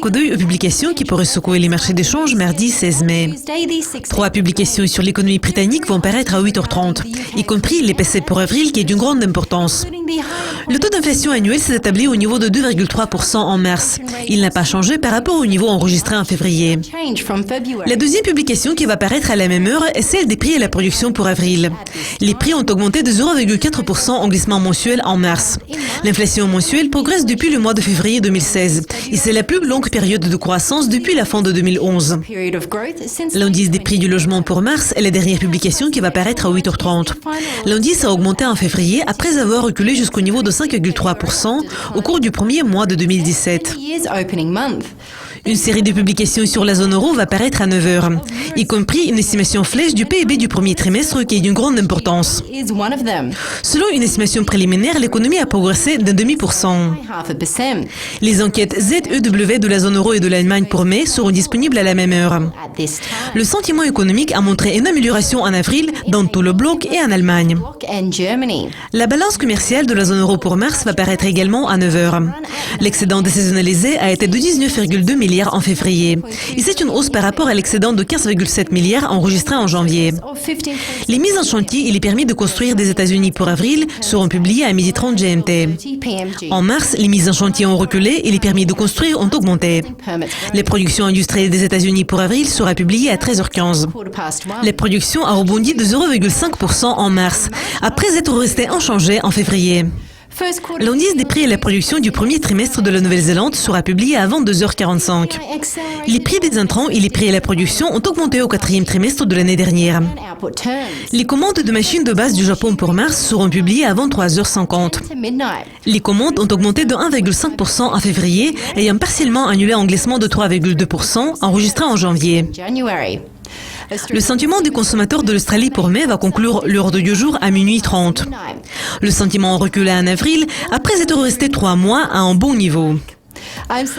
coup d'œil aux publications qui pourraient secouer les marchés d'échange mardi 16 mai. 3 publications sur l'économie britannique vont paraître à 8h30, y compris les PCE pour avril qui est d'une grande importance. Le taux d'inflation annuel s'est établi au niveau de 2,3% en mars. Il n'a pas changé par rapport au niveau enregistré en février. La deuxième publication qui va paraître à la même heure est celle des prix à la production pour avril. Les prix ont augmenté de 0,4% en glissement mensuel en mars. L'inflation mensuelle progresse depuis le mois de février 2016 et c'est la plus longue période de croissance depuis la fin de 2011. L'indice des prix du logement pour mars est la dernière publication qui va paraître à 8h30. L'indice a augmenté en février après avoir reculé jusqu'au niveau de 5,3% au cours du premier mois de 2017. Une série de publications sur la zone euro va paraître à 9h, y compris une estimation flèche du PIB du premier trimestre qui est d'une grande importance. Selon une estimation préliminaire, l'économie a progressé d'0,5%. Les enquêtes ZEW de la zone euro et de l'Allemagne pour mai seront disponibles à la même heure. Le sentiment économique a montré une amélioration en avril dans tout le bloc et en Allemagne. La balance commerciale de la zone euro pour mars va paraître également à 9h. L'excédent désaisonnalisé a été de 19,2 milliards en février. Et c'est une hausse par rapport à l'excédent de 15,7 milliards enregistré en janvier. Les mises en chantier et les permis de construire des États-Unis pour avril seront publiés à 12h30 GMT. En mars, les mises en chantier ont reculé et les permis de construire ont augmenté. Les productions industrielles des États-Unis pour avril sera publiée à 13h15. Les productions ont rebondi de 0,5% en mars, après être restées inchangées en février. L'indice des prix et la production du premier trimestre de la Nouvelle-Zélande sera publié avant 2h45. Les prix des intrants et les prix et la production ont augmenté au 4e trimestre de l'année dernière. Les commandes de machines de base du Japon pour mars seront publiées avant 3h50. Les commandes ont augmenté de 1,5% en février, ayant partiellement annulé un glissement de 3,2% enregistré en janvier. Le sentiment des consommateurs de l'Australie pour mai va conclure l'ordre du jour à 12h30. Le sentiment a reculé en avril après être resté 3 mois à un bon niveau.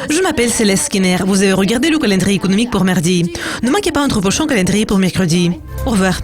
Je m'appelle Céleste Skinner. Vous avez regardé le calendrier économique pour mardi. Ne manquez pas notre prochain calendrier pour mercredi. Au revoir.